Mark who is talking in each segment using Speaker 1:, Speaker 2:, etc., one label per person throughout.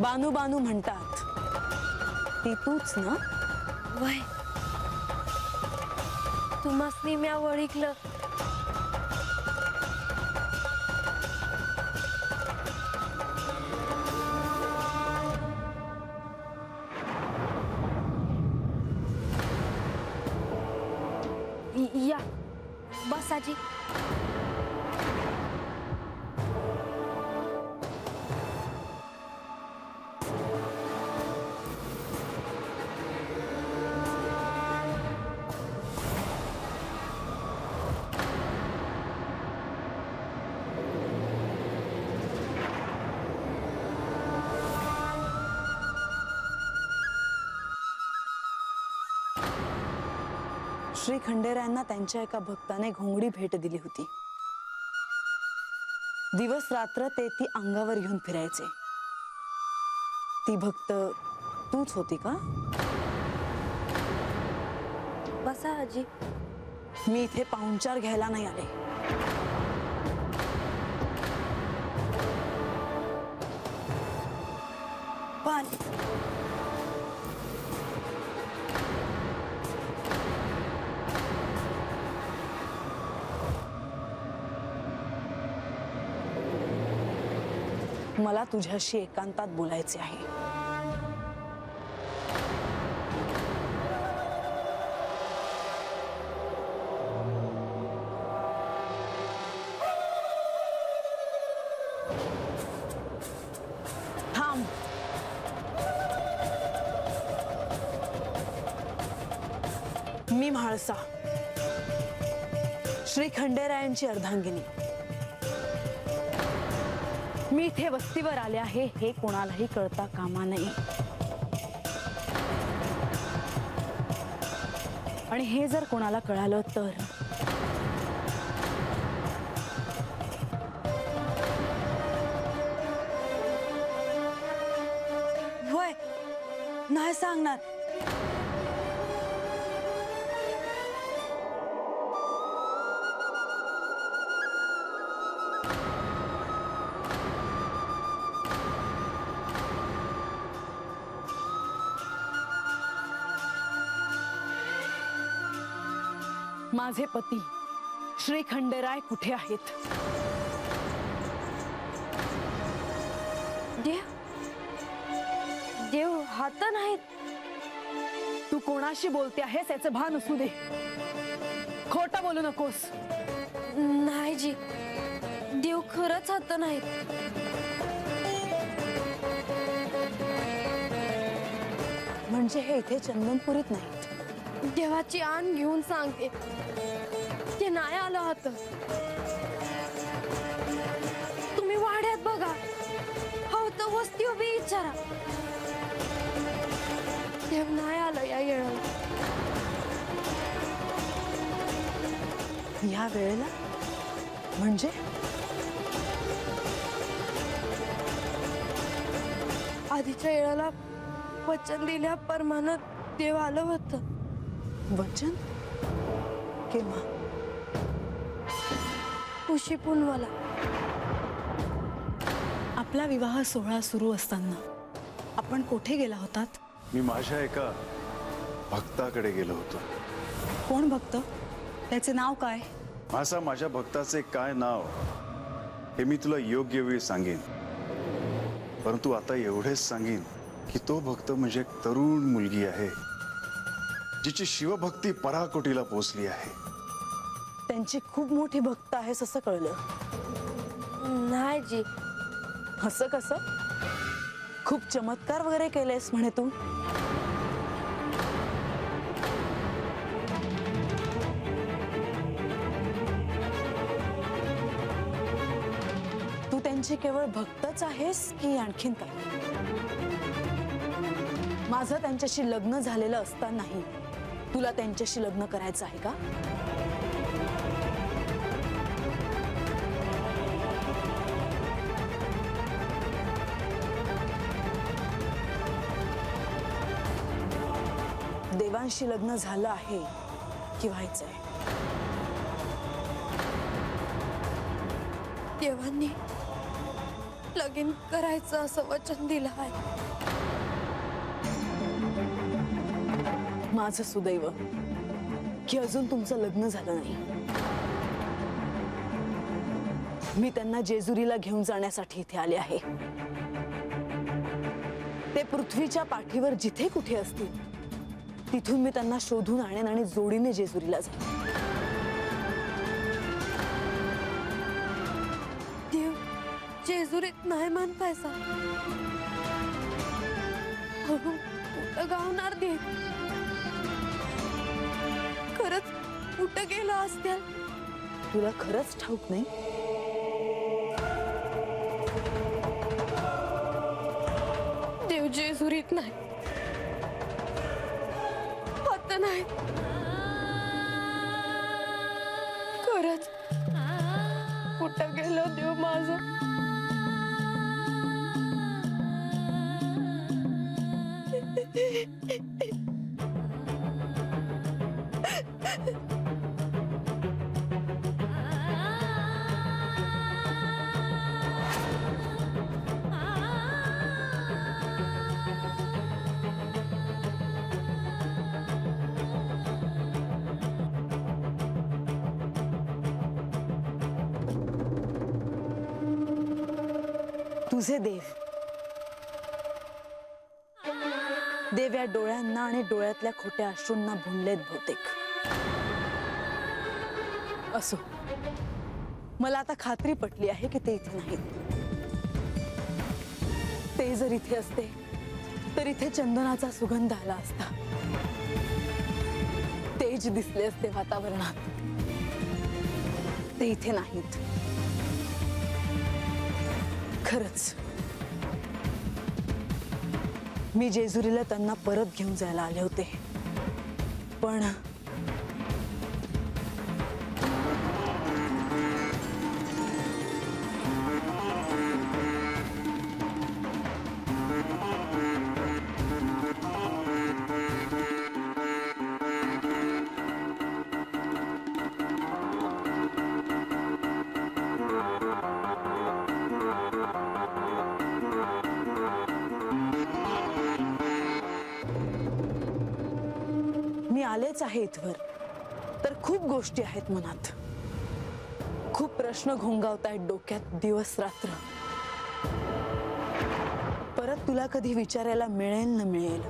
Speaker 1: बानू बानू म्हणतात ती तूच ना?
Speaker 2: वय तुम्हासनी म्या ओळखलं. या बसाजी.
Speaker 1: श्री खंडेरायांना त्यांच्या एका भक्ताने घोंगडी भेट दिली होती. दिवस रात्र ते ती अंगावर घेऊन फिरायचे. ती भक्त तूच होती का?
Speaker 2: बसा आजी.
Speaker 1: मी इथे पाहुणचार घ्यायला नाही आले. पण मला तुझ्याशी एकांतात बोलायचे आहे. थांब. मी म्हाळसा, श्री खंडेरायांची अर्धांगिनी. मी इथे वस्तीवर आले आहे हे कोणालाही कळता कामा नये. आणि हे जर कोणाला कळालं तर
Speaker 2: वय नाही सांगणार.
Speaker 1: माझे पती श्री खंडेराय कुठे आहेत?
Speaker 2: देव देव हात नाहीत.
Speaker 1: तू कोणाशी बोलते आहेस याचं भान असू दे. खोटं बोलू नकोस.
Speaker 2: नाही जी, देव खरंच हात नाहीत.
Speaker 1: म्हणजे हे इथे चंदनपुरीत नाहीत.
Speaker 2: देवाची आण घेऊन सांगते ते नाही आलं होत. तुम्ही वाड्यात बघा. हो तर वस्ती उभी विचारा. देव नाही आलं या वेळेला.
Speaker 1: या वेळेला म्हणजे
Speaker 2: आधीच्या वेळेला वचन दिल्याप्रमाणे देव आलं होतं.
Speaker 1: वचन? केव्हा?
Speaker 2: उशी पुनवाला.
Speaker 1: आपला विवाह सोहळा सुरू असताना आपण कुठे गेला होतात?
Speaker 3: मी माझ्या एका भक्ताकडे गेलो होतो.
Speaker 1: कोण भक्त? त्याचे नाव काय?
Speaker 3: माझ्या भक्ताचे काय नाव हे मी तुला योग्य वेळी सांगेन. परंतु आता एवढेच सांगेन की तो भक्त म्हणजे एक तरुण मुलगी आहे जिची शिवभक्ती पराकोटीला पोहोचली आहे.
Speaker 1: त्यांची खूप मोठी भक्त आहेस असं कळलं.
Speaker 2: नाही जी.
Speaker 1: असं कसं? खूप चमत्कार वगैरे केलेस म्हणे तू. तू त्यांची केवळ भक्तच आहेस की आणखीन काय? माझं त्यांच्याशी लग्न झालेलं असतानाही तुला त्यांच्याशी लग्न करायचं आहे का? देवांशी लग्न झालं आहे की व्हायचंय?
Speaker 2: देवांनी लगीन करायचं असं वचन दिलं आहे.
Speaker 1: माझं सुदैव की अजून तुमचं लग्न झालं नाही. मी त्यांना जेजुरीला घेऊन जाण्यासाठी इथे आले आहे. ते पृथ्वीच्या पाठीवर जिथे कुठे असतील तिथून मी त्यांना शोधून आणेन आणि जोडीने जेजुरीला जाईन.
Speaker 2: देव जेजुरीत नाही म्हणतायसा. कुठं गावणार देव? खरंच कुठं गेला असत्या?
Speaker 1: तुला खरंच ठाऊक नाही?
Speaker 2: देव जेजुरीत नाही, आता नाही. खरंच कुठं गेलं देव माझं?
Speaker 1: तुझे देव देव या डोळ्यांना आणि डोळ्यातल्या खोट्या अश्रूंना भुललेत बहुतेक. असो, मला आता खात्री पटली आहे की ते इथे नाहीत. ते जर इथे असते तर इथे चंदनाचा सुगंध आला असता, तेज दिसले असते वातावरणात. ते इथे नाहीत. खरंच मी जेजुरीला त्यांना परत घेऊन जायला आले होते, पण मी आलेच आहे इथवर तर खूप गोष्टी आहेत मनात. खूप प्रश्न घोंगावतायत डोक्यात दिवस रात्र. परत तुला कधी विचारायला मिळेल न मिळेल,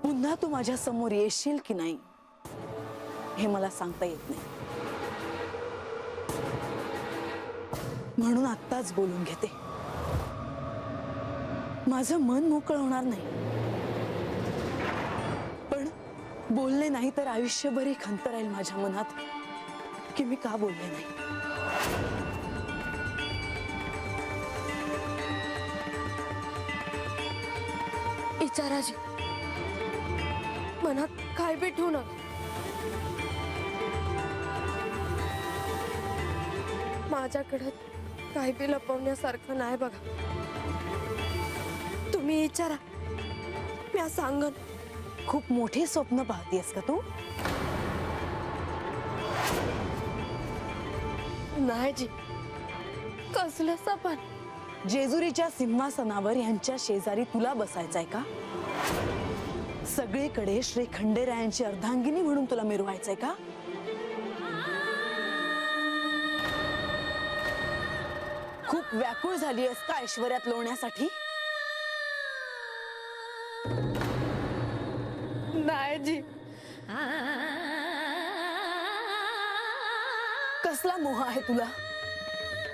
Speaker 1: पुन्हा तू माझ्या समोर येशील की नाही हे मला सांगता येत नाही. म्हणून आत्ताच बोलून घेते. माझं मन मोकळं होणार नाही, पण बोलले नाही तर आयुष्यभर ही खंत राहील माझ्या मनात की मी का बोलले नाही.
Speaker 2: इचाराजी मनात काय बी ठेवू नका. माझ्याकडे काय बी लपवण्यासारखं नाही बघा. तुम्ही विचारा, मी सांगन.
Speaker 1: खूप मोठी स्वप्न पाहतीयस का तू?
Speaker 2: नाही जी, कसलं सपन?
Speaker 1: जेजुरीच्या सिंहासनावर यांच्या शेजारी तुला बसायचंय का? सगळीकडे श्री खंडेरायांची अर्धांगिनी म्हणून तुला मिरवायचंय का? खूप व्याकुळ झालीयस का ऐश्वर्यात लोळण्यासाठी?
Speaker 2: नाही जी.
Speaker 1: कसला मोह आहे तुला?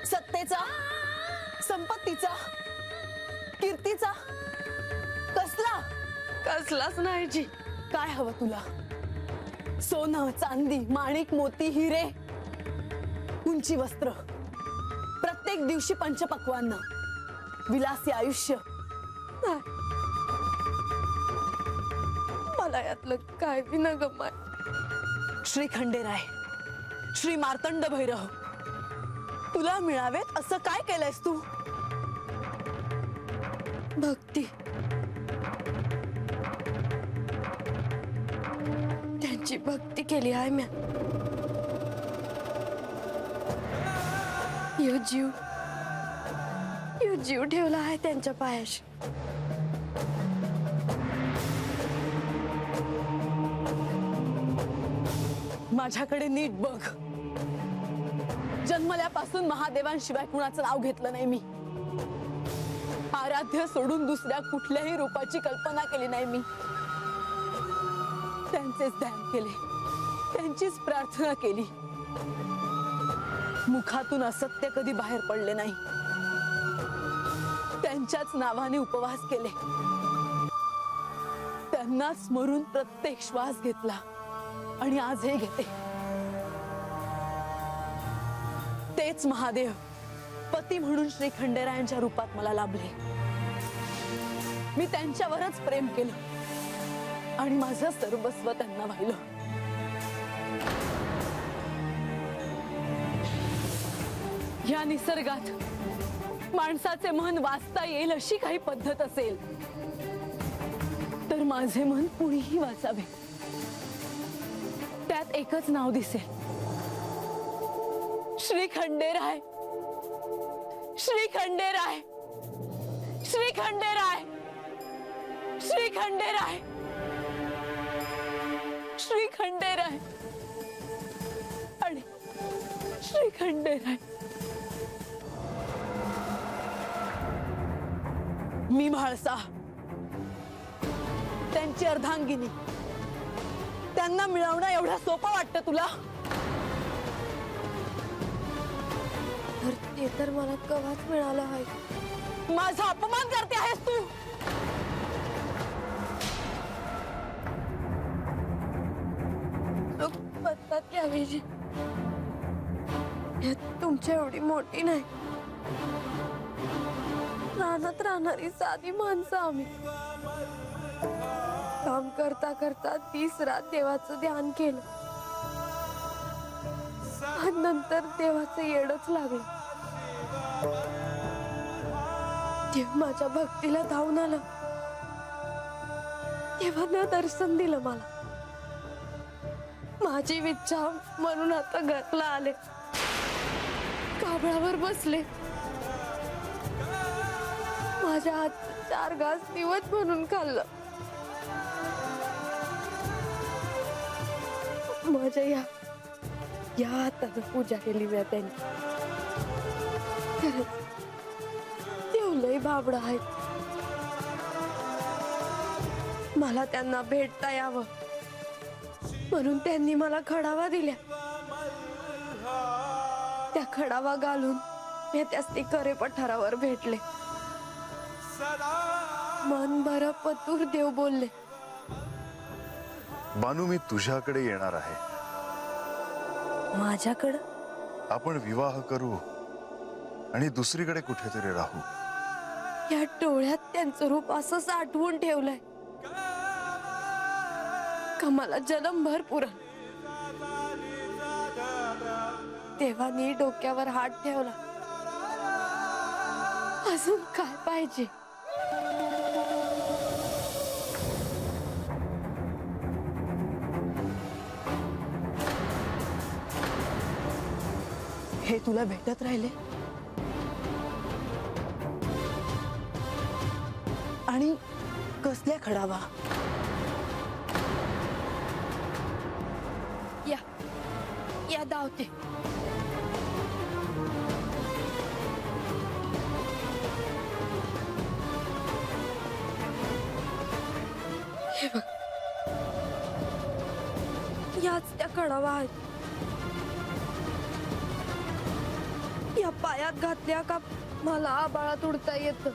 Speaker 1: सत्तेचा, संपत्तीचा, कीर्तीचा? कसला?
Speaker 2: कसलाच नाही जी.
Speaker 1: काय हवं तुला? सोनं, चांदी, माणिक, मोती, हिरे, उंची वस्त्र, प्रत्येक दिवशी पंचपक्वान्न, विलासी आयुष्य?
Speaker 2: नाही. मला यातलं काय बी न गमाय.
Speaker 1: श्री खंडेराय, श्री मार्तंड भैरव तुला मिळावेत असं काय केलंयस तू?
Speaker 2: भक्ती. त्यांची भक्ती केली आहे म्या. यो जीव यो जीव ठेवला आहे त्यांच्या पायाशी.
Speaker 1: माझ्याकडे नीट बघ. जन्मल्यापासून महादेवांशिवाय कुणाचं नाव घेतलं नाही मी. आराध्य सोडून दुसऱ्या कुठल्याही रूपाची कल्पना केली नाही मी. त्यांचेच ध्यान केले, त्यांचीच प्रार्थना केली. मुखातून असत्य कधी बाहेर पडले नाही. त्यांच्याच नावाने उपवास केले. त्यांना स्मरून प्रत्येक श्वास घेतला आणि आजही घेते. तेच महादेव पती म्हणून श्री खंडेरायांच्या रूपात मला लाभले. मी त्यांच्यावरच प्रेम केलं आणि माझं सर्वस्व त्यांना वाहिलं. या निसर्गात माणसाचे मन वाचता येईल अशी काही पद्धत असेल तर माझे मन कुणीही वाचावे. त्यात एकच नाव दिसेल, श्री खंडेराय. श्री खंडेराय. श्री खंडेराय. श्री खंडेराय. श्री खंडेराय आणि श्री खंडेराय. मी म्हाळसा, त्यांची अर्धांगिनी. त्यांना मिळवणं एवढं सोपं वाटतं तुला?
Speaker 2: तर ते तर मला कवाच मिळालं आहे.
Speaker 1: माझा अपमान करते आहेस तू.
Speaker 2: लोक म्हणतात की अभिजी तुमच्या एवढी मोठी नाही, रानात राहणारी साधी माणसं आम्ही. काम करता करता 30 रात देवाचं ध्यान केलं आणि नंतर देवाचं येडच लागलं. देव माझ्या भक्तीला धावून आलं. देवानं दर्शन दिलं मला. माझी इच्छा म्हणून आता घरला आले, काबळावर बसले. माझ्या हात 4 घास दिवस म्हणून खाल्लं. माझ्या या हातानं पूजा केली मी त्यांची. खरंच देव लय बाबडा आहे. मला त्यांना भेटता यावं म्हणून त्यांनी मला खडावा दिल्या. त्या खडावा घालून मी त्यासनी करे पठारावर भेटले. मन भर पतूर देव बोलले,
Speaker 3: बानू मी तुझ्याकडे येणार आहे.
Speaker 2: माझ्याकडं?
Speaker 3: आपण विवाह करू आणि दुसरीकडे कुठेतरी राहू.
Speaker 2: या डोळ्यात त्यांचं रूप असं साठवून ठेवलंय का मला जन्मभर पुरण. देवानी डोक्यावर हात ठेवला. अजून काय पाहिजे?
Speaker 1: हे तुला भेटत राहिले आणि कसल्या खडावा?
Speaker 2: या धावते. हे बघ, याच त्या खडावा आहेत. या पायात घातल्या का मला आबाळात उडता येत.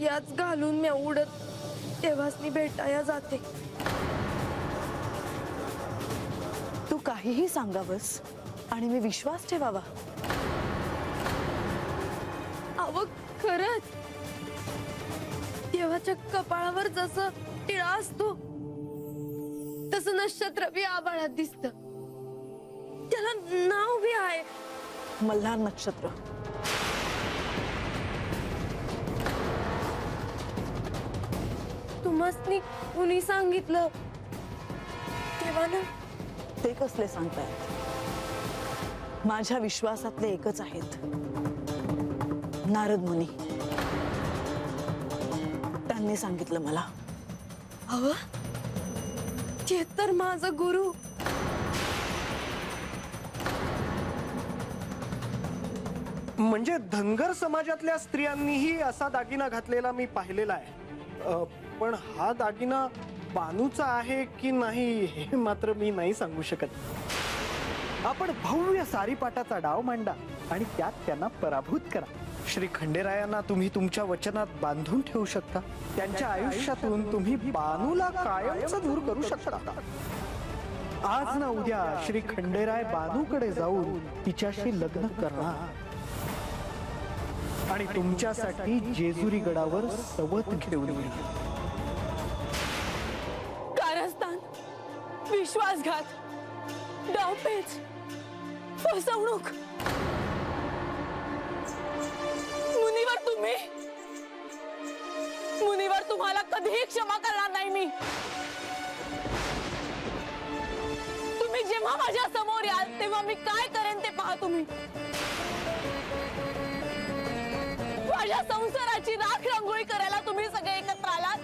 Speaker 2: याच घालून मी उडत देवासनी भेटाया जाते.
Speaker 1: तू काहीही सांगावस आणि मी विश्वास ठेवावा.
Speaker 2: अव खरंच देवाच्या कपाळावर जसं टिळा असतो तसं नक्षत्र बी आबाळात दिसत. त्याला नाव बी आहे,
Speaker 1: मल्हार नक्षत्र.
Speaker 2: तुम्हासनी कुणी सांगितलं? देवानं.
Speaker 1: ते कसले सांगतायत? माझ्या विश्वासातले एकच आहेत, नारद मुनी. त्यांनी सांगितलं मला.
Speaker 2: अव ते तर माझं गुरु.
Speaker 4: म्हणजे धनगर समाजातल्या स्त्रियांनीही असा दागिना घातलेला मी पाहिलेला आहे. पण हा दागिना बानूचा आहे की नाही हे मात्र मी नाही सांगू शकत. आपण भव्य सारीपाटाचा डाव मांडा आणि त्यात त्यांना पराभूत करा. श्री खंडेरायांना तुम्ही तुमच्या वचनात बांधून ठेवू शकता. त्यांच्या आयुष्यातून तुम्ही बानूला कायमचं दूर करू शकता. आज ना उद्या श्री खंडेराय बानूकडे जाऊन तिच्याशी लग्न करणार आणि तुमच्यासाठी जेजुरी गडावर सवत घेऊन येईल.
Speaker 1: कारस्थान, विश्वासघात, डावपेच, फसवणूक. मुनीवर तुम्हाला कधीही क्षमा करणार नाही मी. तुम्ही जेव्हा माझ्या समोर याल तेव्हा मी काय करेन ते पहा तुम्ही. माझ्या संसाराची राख रांगोळी करायला तुम्ही सगळे एकत्र आलात.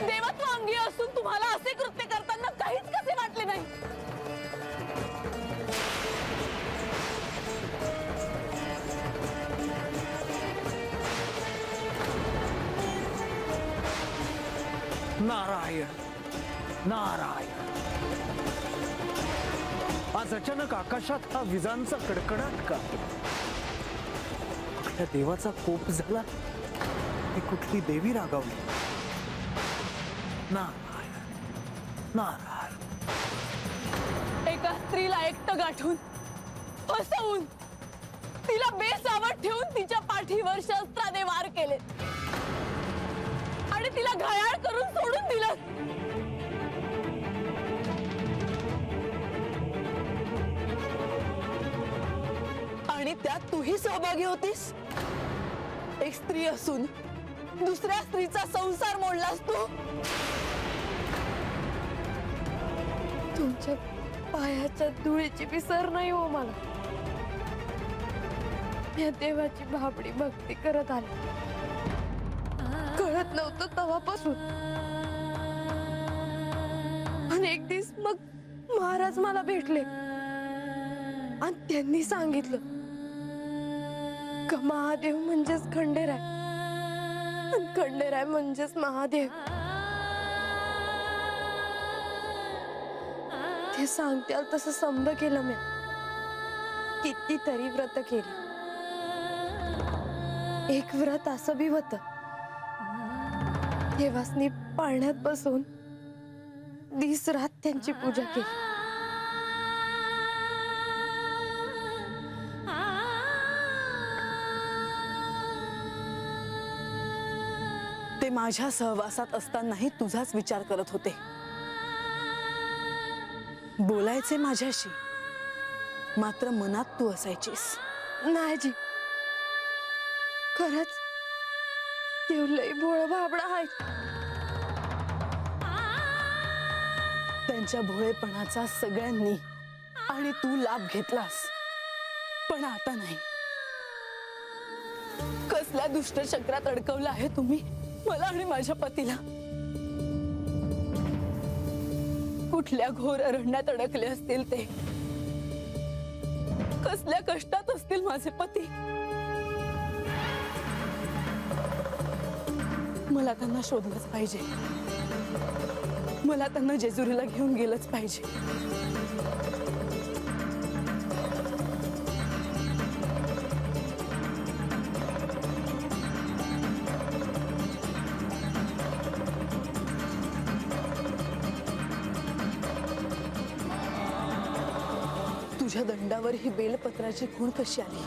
Speaker 1: देवत्व अंगी असून तुम्हाला असे कृत्य करताना काहीच कसे वाटले नाही.
Speaker 4: नारायण नारायण. आज अचानक आकाशात हा विजांचा कडकडाट का? कुठल्या देवाचा कोप झाला की कुठली देवी रागावली? नारायण नारायण.
Speaker 1: एका स्त्रीला एकटं गाठून, फसवून, तिला बेसावट ठेवून तिच्या पाठीवर शस्त्राने वार केले आणि तिला घायाळ करून सोडून दिलं. आणि त्यात तूही सहभागी होतीस. एक स्त्री असून दुसऱ्या स्त्रीचा संसार मोडलास तू.
Speaker 2: तुमच्या पायाच्या धुळीची विसर नाही हो मला. या देवाची भाबडी भक्ती करत आले. कळत नव्हतं तेव्हापासून. आणि एक दिवस मग महाराज मला भेटले आणि त्यांनी सांगितलं का महादेव म्हणजेच खंडेराय आणि खंडेराय म्हणजेच महादेव. ते सांगत्याल तसं समज केलं मी. कितीतरी व्रत केली. एक व्रत असं बी होत, देवासनी पाळण्यात बसून दिस रात त्यांची पूजा केली.
Speaker 1: ते माझ्या सहवासात असतानाही तुझाच विचार करत होते. बोलायचे माझ्याशी, मात्र मनात तू असायचीस.
Speaker 2: नाही जी, खरंच देव लय भोळ भाबडा आहे.
Speaker 1: त्यांच्या भोळेपणाचा सगळ्यांनी आणि तू लाभ घेतलास, पण आता नाही. कसल्या दुष्ट चक्रात अडकवलं आहे तुम्ही मला आणि माझ्या पतीला. कुठल्या घोर अरण्यात अडकले असतील ते. कसल्या कष्टात असतील माझे पती. मला त्यांना शोधलंच पाहिजे. मला त्यांना जेजुरीला घेऊन गेलंच पाहिजे. तुझ्या दंडावर ही बेलपत्राची खूण कशी आली?